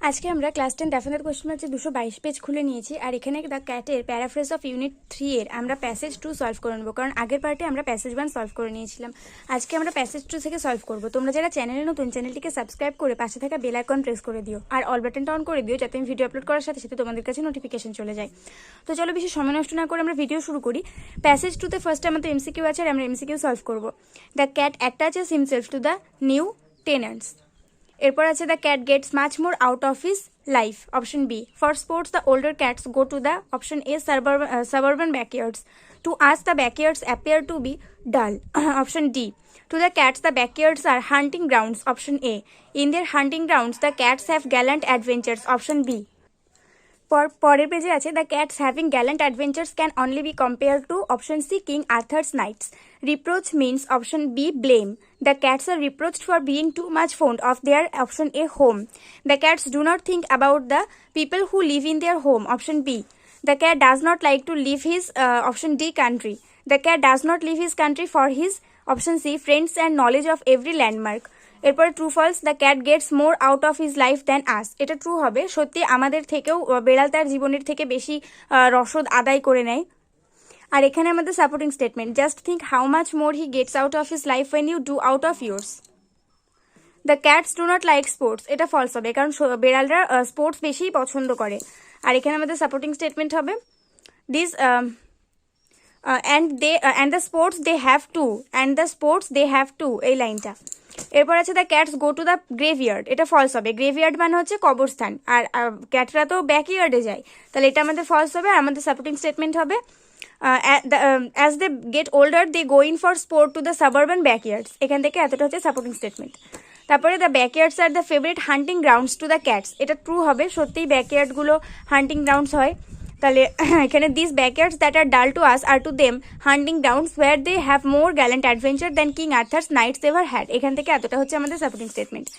আজকে আমরা class 10 definite question ম্যাথের 222 পেজ খুলে নিয়েছি আর এখানে দ্য ক্যাটের প্যারাফ্রেজ অফ ইউনিট 3 এর আমরা প্যাসেজ 2 সলভ করে নেব, কারণ আগের পার্টে আমরা প্যাসেজ 1 সলভ করে নিয়েছিলাম। আজকে আমরা প্যাসেজ 2 থেকে সলভ করব। তোমরা যারা চ্যানেলে নতুন, চ্যানেলটিকে সাবস্ক্রাইব করে পাশে থাকা বেল আইকন প্রেস করে দিও আর অল বাটনটা অন করে দিও, যাতে আমি ভিডিও আপলোড করার সাথে সাথে তোমাদের কাছে নোটিফিকেশন চলে যায়। তো চলো বেশি সময় নষ্ট না করে আমরা ভিডিও শুরু করি। প্যাসেজ 2 তে ফার্স্টে আমাদের এমসিকিউ আছে আর আমরা এমসিকিউ সলভ করব। The cat attaches himself to the new tenants. এরপর আছে the cat gets much more out of his life. Option B, for sports the older cats go to the option A suburban backyards. To us the backyards appear to be dull. Option D, to the cats the backyards are hunting grounds. Option A, in their hunting grounds the cats have gallant adventures. Option B. পরের পেজে আছে the cats having gallant adventures can only be compare to option C, king Arthur's knights. Reproach means option B, blame. The cats are reproached for being too much fond of their option A, home. The cats do not think about the people who live in their home. Option B. The cat does not like to leave his option D, country. The cat does not leave his country for his option C, friends and knowledge of every landmark. এরপরে true false, the cat gets more out of his life than us. এটা true হবে, সত্যি আমাদের থেকেও বেড়াল তার জীবনের থেকে বেশি রসদ আদায় করে নেয়। আর এখানে আমাদের supporting statement, just think how much more he gets out of his life when you do out of yours. The cats do not like sports. এটা ফলস হবে, কারণ বেড়ালরা স্পোর্টস বেশিই পছন্দ করে। আর এখানে আমাদের সাপোর্টিং স্টেটমেন্ট হবে this and the sports they have to এই লাইনটা। এরপর আছে the cats go to the graveyard. এটা ফলস হবে, গ্রেভইয়ার্ড মানে হচ্ছে কবরস্থান, আর ক্যাটরা তো ব্যাকইয়ার্ডে যায়, তাহলে এটা আমাদের ফলস হবে। আর আমাদের সাপোর্টিং স্টেটমেন্ট হবে as they get older they go in for sport to the suburban backyards. এখান থেকে এতটা হচ্ছে সাপোর্টিং স্টেটমেন্ট। তারপরে the backyards are the favourite hunting grounds to the cats. এটা ট্রু হবে, সত্যিই ব্যাকইয়ার্ডগুলো হান্টিং গ্রাউন্ডস হয়। তাহলে এখানে this ব্যাকইয়ার্ডস that are dull to us are to them hunting grounds where they have more gallant adventure than king Arthur's knights ever had. এখান থেকে এতটা হচ্ছে আমাদের সাপোর্টিং স্টেটমেন্ট।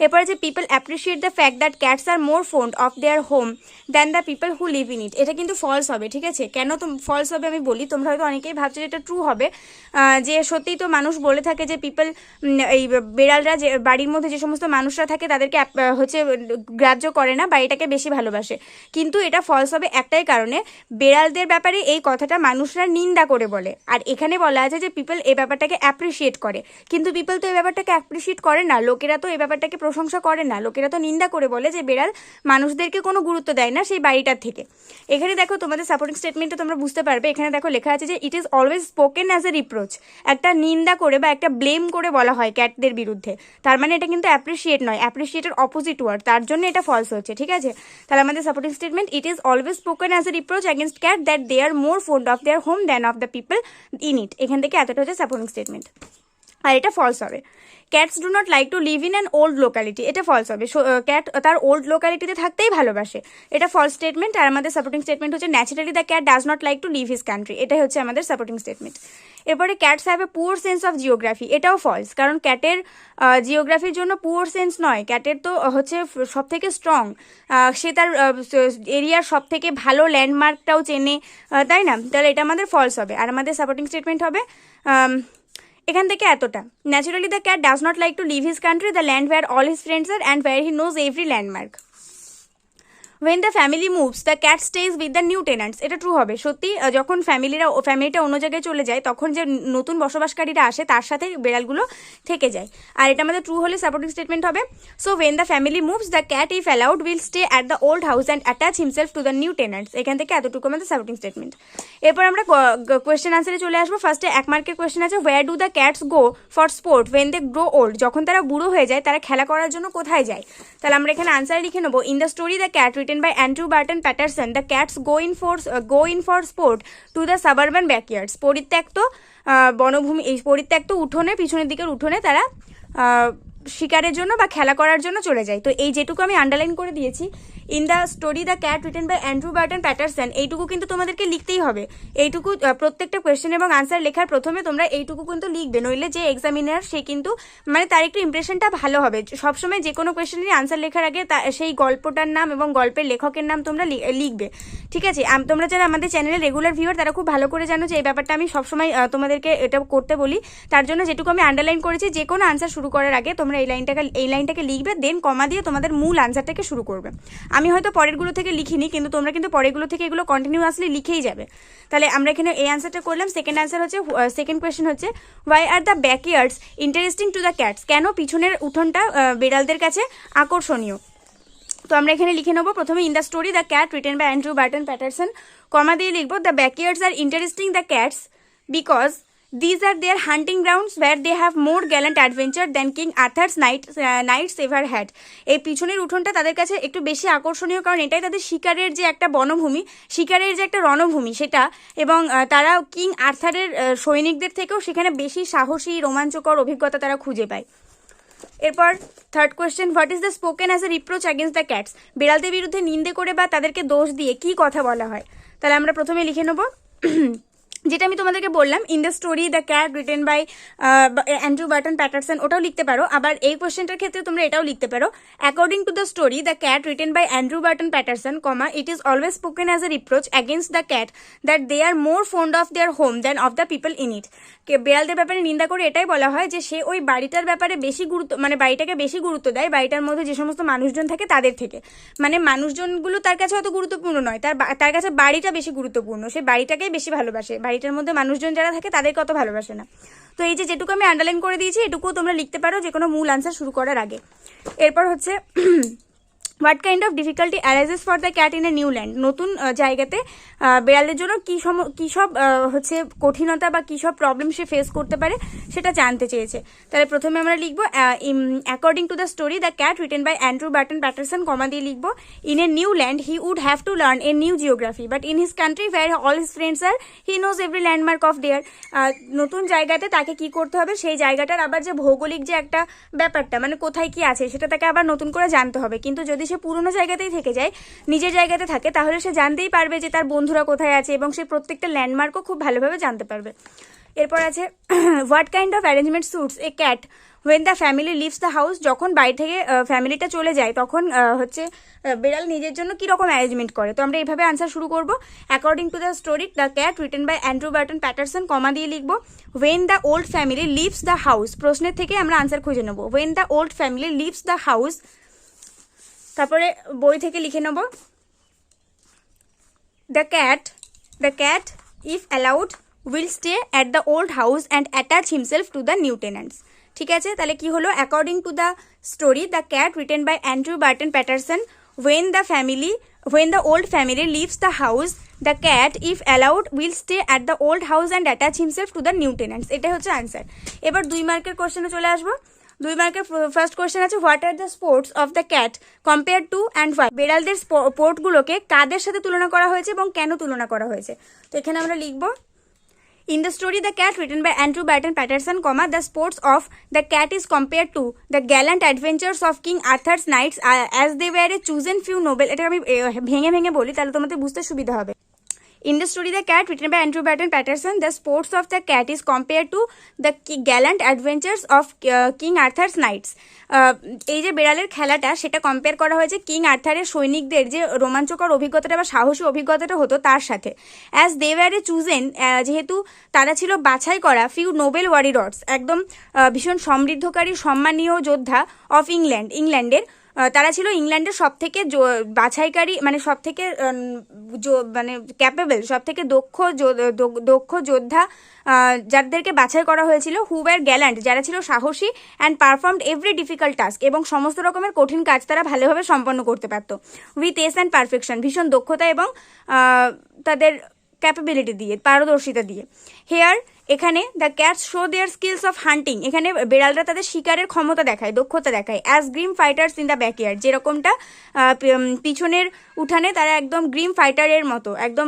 এরপর আছে people appreciate the fact that cats are more fond of their home than the people who live in it. এটা কিন্তু false হবে, ঠিক আছে? কেন তো ফলস হবে আমি বলি, তোমরা হয়তো অনেকেই ভাবছো যে এটা ট্রু হবে, যে সত্যিই তো মানুষ বলে থাকে যে পিপল, এই বেড়ালরা যে বাড়ির মধ্যে যে সমস্ত মানুষরা থাকে তাদেরকে হচ্ছে গ্রাহ্য করে না বা এটাকে বেশি ভালোবাসে, কিন্তু এটা ফলস হবে একটাই কারণে, বেড়ালদের ব্যাপারে এই কথাটা মানুষরা নিন্দা করে বলে। আর এখানে বলা আছে যে পিপল এই ব্যাপারটাকে অ্যাপ্রিসিয়েট করে, কিন্তু পিপল তো এই ব্যাপারটাকে অ্যাপ্রিসিয়েট করে না, লোকেরা তো এই ব্যাপারটাকে প্রশংসা করে না, লোকেরা তো নিন্দা করে বলে যে বেড়াল মানুষদেরকে কোনো গুরুত্ব দেয় না সেই বাড়িটার থেকে। এখানে দেখো তোমাদের সাপোর্টিং স্টেটমেন্টটা তোমরা বুঝতে পারবে, এখানে দেখো লেখা আছে যে it is always spoken as a reproach. একটা নিন্দা করে বা একটা ব্লেম করে বলা হয় ক্যাটদের বিরুদ্ধে, তার মানে এটা কিন্তু অ্যাপ্রিসিয়েট নয়, অ্যাপ্রিসিয়েটের অপোজিট ওয়ার্ড, তার জন্য এটা ফলস হচ্ছে, ঠিক আছে? তাহলে আমাদের supporting statement, it is always spoken as a reproach against cat that they are more fond of their home than of the people in it. এখান থেকে এতটা হচ্ছে সাপোর্টিং স্টেটমেন্ট, আর এটা ফলস হবে। Cats do not like to live in an old locality. এটা false হবে, cat তার old লোকালিটিতে থাকতেই ভালোবাসে, এটা ফলস স্টেটমেন্ট। আর আমাদের সাপোর্টিং স্টেটমেন্ট হচ্ছে naturally the cat does not like to leave his country. এটাই হচ্ছে আমাদের সাপোর্টিং স্টেটমেন্ট। এরপরে cats have a poor sense of geography. এটাও ফলস, কারণ ক্যাটের জিওগ্রাফির জন্য পুয়ার সেন্স নয়, ক্যাটের তো হচ্ছে সব থেকে স্ট্রং, সে তার এরিয়ার সব থেকে ভালো ল্যান্ডমার্কটাও চেনে, তাই না? তাহলে এটা আমাদের ফলস হবে। আর আমাদের সাপোর্টিং স্টেটমেন্ট হবে এখান থেকে এতটা, naturally the cat does not like to leave his country the land where all his friends are and where he knows every landmark. When the family moves, the cat stays with the new tenants. এটা true হবে, সত্যি যখন ফ্যামিলিটা অন্য জায়গায় চলে যায় তখন যে নতুন বসবাসকারীরা আসে তার সাথে বেড়ালগুলো থেকে যায়। আর এটা আমাদের ট্রু হলে সাপোর্টিং স্টেটমেন্ট হবে, so when the family moves, the cat if allowed will stay at the old house and attach himself to the new tenants. এখান থেকে এতটুকু আমাদের সাপোর্টিং স্টেটমেন্ট। এরপর আমরা কোয়েশ্চেন আনসারে চলে আসবো। ফার্স্টে 1 মার্কের কোয়েশ্চেন আছে, where do the cats go for sport when they grow old? যখন তারা বুড়ো হয়ে যায় তারা খেলা করার জন্য কোথায় যায়? তাহলে আমরা এখানে আনসার লিখে নেবো, in the story the cat written by Andrew Barton Patterson, the cats go in for sport to the suburban backyards. পরিত্যক্ত বনভূমি, এই পরিত্যক্ত উঠোনে, পিছনের দিকের উঠোনে তারা শিকারের জন্য বা খেলা করার জন্য চলে যায়। তো এই যেটুকু আমি আন্ডারলাইন করে দিয়েছি, in the story the cat written by Andrew Barton Paterson, এইটুকু কিন্তু তোমাদেরকে লিখতেই হবে। এইটুকু প্রত্যেকটা কোয়েশ্চেন এবং আনসার লেখার প্রথমে তোমরা এইটুকু কিন্তু লিখবে, নইলে যে এক্সামিনার সে কিন্তু মানে তার একটু ইমপ্রেশনটা ভালো হবে। সবসময় যে কোনো কোয়েশ্চেনের আনসার লেখার আগে সেই গল্পটার নাম এবং গল্পের লেখকের নাম তোমরা লিখবে, ঠিক আছে? তোমরা যারা আমাদের চ্যানেলের রেগুলার ভিউয়ার তারা খুব ভালো করে জানো যে এই ব্যাপারটা আমি সবসময় তোমাদেরকে এটা করতে বলি। তার জন্য যেটুকু আমি আন্ডারলাইন করেছি, যে কোনো আনসার শুরু করার আগে তোমরা তোমরা এই লাইনটাকে লিখবে, দেন কমা দিয়ে তোমাদের মূল আনসারটাকে শুরু করবে। আমি হয়তো পরেরগুলো থেকে লিখিনি, কিন্তু তোমরা কিন্তু পরেরগুলো থেকে এগুলো কন্টিনিউয়াসলি লিখেই যাবে। তাহলে আমরা এখানে এই আনসারটা করলাম। সেকেন্ড আনসার হচ্ছে, সেকেন্ড কোয়েশ্চেন হচ্ছে, why are the backyards interesting to the cats? কেন পিছনের উঠোনটা বিড়ালদের কাছে আকর্ষণীয়? তো আমরা এখানে লিখে নেবো প্রথমে, in the story the cat written by Andrew Barton Paterson, comma দিয়ে লিখবো, the backyards are interesting the cats because these are their hunting grounds where they have more gallant adventure than King Arthur's knights ever had. এই পিছনের উঠোনটা তাদের কাছে একটু বেশি আকর্ষণীয়, কারণ এটাই তাদের শিকারের যে একটা বনভূমি, শিকারের যে একটা রণভূমি সেটা, এবং তারা কিং আর্থারের সৈনিকদের থেকেও সেখানে বেশি সাহসী রোমাঞ্চকর অভিজ্ঞতা তারা খুঁজে পায়। এরপর third question, what is the spoken as a reproach against the cats? বিড়ালদের বিরুদ্ধে নিন্দে করে বা তাদেরকে দোষ দিয়ে কি কথা বলা হয়? তাহলে আমরা প্রথমে লিখে নেবো যেটা আমি তোমাদেরকে বললাম, in the story the cat written by Andrew Barton Paterson, ওটাও লিখতে পারো। আবার এই কোয়েশ্চেনটার ক্ষেত্রে তোমরা এটাও লিখতে পারো, according to the story the cat written by Andrew Barton Paterson, comma it is always spoken as a reproach against the cat that they are more fond of their home than of the people in it. বিড়ালদের ব্যাপারে নিন্দা করে এটাই বলা হয় যে সে ওই বাড়িটার ব্যাপারে বেশি গুরুত্ব, মানে বাড়িটাকে বেশি গুরুত্ব দেয় বাড়িটার মধ্যে যে সমস্ত মানুষজন থাকে তাদের থেকে। মানে মানুষজনগুলো তার কাছে অত গুরুত্বপূর্ণ নয়, তার কাছে বাড়িটা বেশি গুরুত্বপূর্ণ, সে বাড়িটাকেই বেশি ভালোবাসে, বাড়িটার মধ্যে মানুষজন যারা থাকে তাদেরকে অত ভালোবাসে না। তো এই যেটুকু আমি আন্ডারলাইন করে দিয়েছি এটুকুও তোমরা লিখতে পারো যে কোনো মূল আনসার শুরু করার আগে। এরপর হচ্ছে, what kind of difficulty arises for the cat in a new land? নতুন জায়গাতে বিড়ালের জন্য কী সব হচ্ছে কঠিনতা বা কী সব প্রবলেম সে ফেস করতে পারে সেটা জানতে চেয়েছে। তাহলে প্রথমে আমরা লিখবো, according to the story the cat written by Andrew Barton Paterson, comma দিয়ে লিখবো, in a new land he would have to learn a new geography but in his country were all his friends আর he knows every landmark of there. নতুন জায়গাতে তাকে কি করতে হবে, সেই জায়গাটার আবার যে ভৌগোলিক যে একটা ব্যাপারটা, মানে কোথায় কি আছে সেটা তাকে আবার নতুন করে জানতে হবে। কিন্তু যদি সে পুরোনো জায়গাতেই থেকে যায়, নিজের জায়গাতে থাকে, তাহলে সে জানতেই পারবে যে তার বন্ধুরা কোথায় আছে এবং সে প্রত্যেকটা ল্যান্ডমার্কও খুব ভালোভাবে জানতে পারবে। এরপর আছে, what kind of arrangement suits a cat when the family leaves the house? যখন বাড়ি থেকে ফ্যামিলিটা চলে যায় তখন হচ্ছে বিড়াল নিজের জন্য কীরকম অ্যারেঞ্জমেন্ট করে? তো আমরা এইভাবে আনসার শুরু করবো, according to the story the cat written by Andrew Barton Paterson, comma দিয়ে লিখবো, when the old family leaves the house. প্রশ্নের থেকে আমরা আনসার খুঁজে নেবো, when the old family leaves the house. তারপরে বই থেকে লিখে নেব, the cat if allowed will stay at the old house and attach himself to the new tenants. ঠিক আছে, তাহলে কি হলো, according to the story the cat written by Andrew Barton Paterson, when the old family leaves the house the cat if allowed will stay at the old house and attach himself to the new tenants। এটাই হচ্ছে answer. এবার 2 মার্কের কোশ্চেনে চলে আসবো। 2 মার্কের first question আছে, what are the sports of the cat compare to and why? বিড়ালদের স্পোর্টগুলোকে কাদের সাথে তুলনা করা হয়েছে এবং কেন তুলনা করা হয়েছে? তো এখানে আমরা লিখবো, in the story the cat written by Andrew Barton Patterson, the sports of the cat is compared to the gallant adventures of King Arthur's knights as they were a chosen few noble। এটা আমি ভেঙে ভেঙে বলি তাহলে তোমাদের বুঝতে সুবিধা হবে। In the story the cat written by Andrew Barton Patterson, the sports of the cat is compared to the gallant adventures of King Arthur's knights। এই যে বিড়ালের খেলাটা সেটা কম্পেয়ার করা হয়েছে কিং আর্থারের সৈনিকদের যে রোমাঞ্চকর অভিজ্ঞতাটা বা সাহসী অভিজ্ঞতাটা হতো তার সাথে। As they were a chosen, যেহেতু তারা ছিল বাছাই করা, ফিউ নোবেল ওয়ারিয়র্স, একদম ভীষণ সমৃদ্ধকারী সম্মানীয় যোদ্ধা অফ ইংল্যান্ডের, তারা ছিল ইংল্যান্ডের সব থেকে বাছাইকারী, মানে সব থেকে মানে ক্যাপেবল, সব থেকে দক্ষ যোদ্ধা যাদেরকে বাছাই করা হয়েছিল, হু ওয়ার গ্যাল্যান্ট, যারা ছিল সাহসী, and performed every difficult task, এবং সমস্ত রকমের কঠিন কাজ তারা ভালোভাবে সম্পন্ন করতে পারত, উইথ এস অ্যান্ড পারফেকশন, ভীষণ দক্ষতা এবং তাদের ক্যাপাবিলিটি দিয়ে, পারদর্শিতা দিয়ে। হেয়ার, এখানে the cats show their skills of hunting, এখানে বিড়ালরা তাদের শিকারের ক্ষমতা দেখায়, দক্ষতা দেখায়, as grim fighters in the backyard, যেরকমটা পিছনের উঠানে তারা একদম গ্রিম ফাইটারের মতো, একদম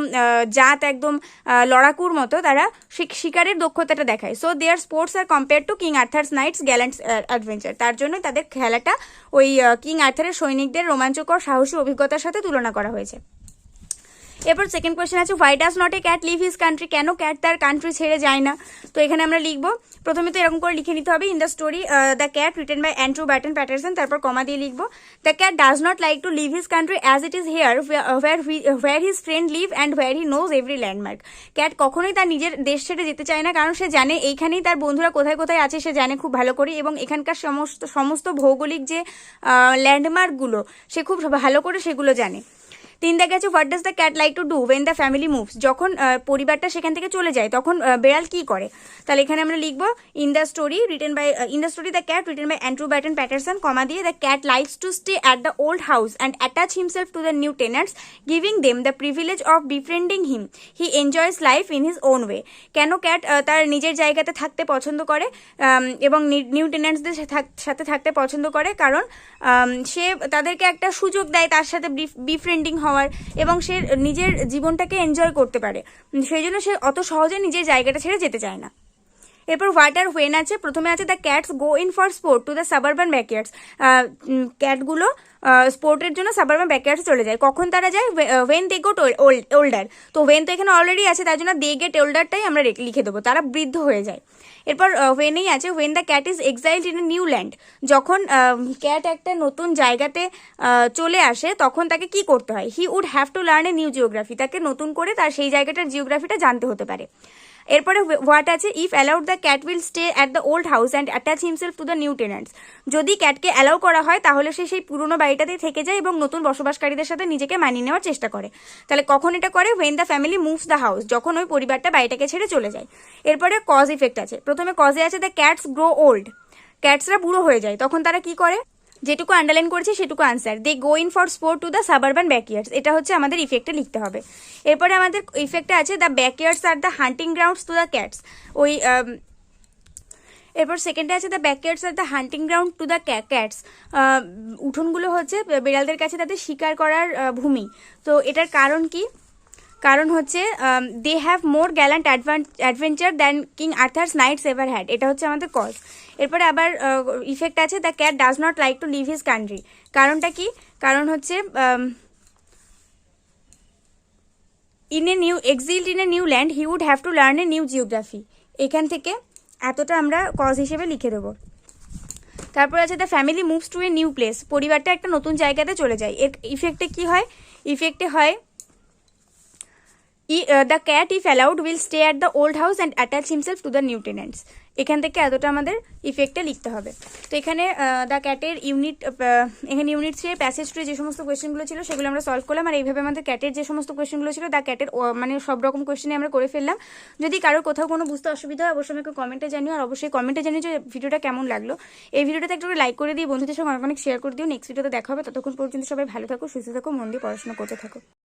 জাত, একদম লড়াকুর মতো তারা শিকারের দক্ষতাটা দেখায়। So their sports are compare to King Arthur's knights gallant adventure, তার জন্য তাদের খেলাটা ওই কিং আর্থারের সৈনিকদের রোমাঞ্চকর সাহসী অভিজ্ঞতার সাথে তুলনা করা হয়েছে। এরপর সেকেন্ড কোয়েশ্চেন আছে why does not a cat leave his country, কেন ক্যাট তার কান্ট্রি ছেড়ে যায় না। তো এখানে আমরা লিখবো, প্রথমে তো এরকম করে লিখে নিতে হবে in the story the cat written by Andrew Barton Paterson, তারপর কমা দিয়ে লিখবো the cat does not like to leave his country as it is here where his friend live and where he knows every landmark. Cat কখনোই তার নিজের দেশ ছেড়ে যেতে চায় না, কারণ সে জানে এইখানেই তার বন্ধুরা কোথায় কোথায় আছে সে জানে খুব ভালো করে, এবং এখানকার সমস্ত ভৌগোলিক যে ল্যান্ডমার্কগুলো সে খুব ভালো করে সেগুলো জানে। 3 দেখে আছে what does the cat like to do when the family moves, যখন পরিবারটা সেখান থেকে চলে যায় তখন বেড়াল কি করে। তাহলে এখানে আমরা লিখবো in the story the cat written by Andrew Barton Paterson, comma দিয়ে the cat likes to stay at the old house and attach himself to the new tenants giving them the privilege of befriending him, he enjoys life in his own way. কেন cat তার নিজের জায়গাতে থাকতে পছন্দ করে এবং new টেনার্সদের সাথে থাকতে পছন্দ করে, কারণ সে তাদেরকে একটা সুযোগ দেয় তার সাথে বিফ্রেন্ডিং হওয়ার, এবং সে নিজের জীবনটাকে এনজয় করতে পারে, সেই জন্য সে অত সহজে নিজের জায়গাটা ছেড়ে যেতে চায় না। এরপর হোয়াট আর হোয়েন আছে, প্রথমে আছে the cats go in for sport to the suburban backyards, ক্যাটগুলো স্পোর্টের জন্য সাবারবান ব্যাকইয়ার্ডে চলে যায়। কখন তারা যায়, ওয়েন দে গেট ওল্ডার, তো ওয়েন তো এখানে অলরেডি আছে তার জন্য দে গেট ওল্ডারটাই আমরা লিখে দেবো, তারা বৃদ্ধ হয়ে যায়। এরপর ওয়েনেই আছে when the cat is exiled in a new land, যখন ক্যাট একটা নতুন জায়গাতে চলে আসে তখন তাকে কি করতে হয়, he would have to learn a new geography, তাকে নতুন করে তার সেই জায়গাটার জিওগ্রাফিটা জানতে হতে পারে। এরপরে হোয়াট আছে if allowed the cat will stay at the old house and attach himself to the new tenants, যদি ক্যাটকে অ্যালাউ করা হয় তাহলে সে সেই পুরনো বাড়িটাতেই থেকে যায় এবং নতুন বসবাসকারীদের সাথে নিজেকে মানিয়ে নেওয়ার চেষ্টা করে। তাহলে কখন এটা করে, when the family moves the house, যখন ওই পরিবারটা বাড়িটাকে ছেড়ে চলে যায়। এরপরে কজ ইফেক্ট আছে, প্রথমে কজে আছে দ্য ক্যাটস গ্রো ওল্ড, ক্যাটসরা বুড়ো হয়ে যায় তখন তারা কি করে, যেটুকু আন্ডারলাইন করেছে সেটুকু answer, they go in for sport to the suburban backyards, এটা হচ্ছে আমাদের ইফেক্টে লিখতে হবে। এরপরে আমাদের ইফেক্টে আছে the backyards are the hunting grounds to the cats, ওই এরপর সেকেন্ডে আছে the backyards are the hunting ground to the cats, উঠোনগুলো হচ্ছে বিড়ালদের কাছে তাদের শিকার করার ভূমি। তো এটার কারণ কি, কারণ হচ্ছে they have more gallant adventure than king Arthur's knights ever had, এটা হচ্ছে আমাদের কজ। এরপরে আবার ইফেক্ট আছে the cat does not like to leave his country, কারণটা কি, কারণ হচ্ছে in a new exiled in a new land he would have to learn a new geography, এখান থেকে এতটা আমরা কজ হিসেবে লিখে দেবো। তারপর আছে the family moves to a new place, পরিবারটা একটা নতুন জায়গাতে চলে যায়। এর ইফেক্টে কি হয়, ইফেক্টে হয় the cat if allowed will stay at the old house and attach himself to the new tenets, এখান থেকে এতটা আমাদের ইফেক্টে লিখতে হবে। তো এখানে দ্য ক্যাটের এখানে ইউনিট 3 প্যাসেজ 2 যে সমস্ত কোয়েশ্চেনগুলো ছিল সেগুলো আমরা সলভ করলাম, আর এইভাবে আমাদের ক্যাটের যে সমস্ত কোয়েশ্চেনগুলো ছিল দ্য ক্যাটের মানে সব রকম কোয়েশ্চেনে আমরা করে ফেললাম। যদি কারোর কোথাও কোনো বুঝতে অসুবিধা হয় অবশ্যই আমাকে কমেন্টে জানিও, আর অবশ্যই কমেন্টে জানিও যে ভিডিওটা কেমন লাগলো। এই ভিডিওটাতে একটু লাইক করে দিয়ে বন্ধুদের সঙ্গে অনেক শেয়ার করে দিও। নেক্সট ভিডিওতে দেখা হবে, ততক্ষণ পর্যন্ত সবাই ভালো থাকো, সুস্থ থাকো, মন দিয়ে পড়াশোনা করতে থাকো।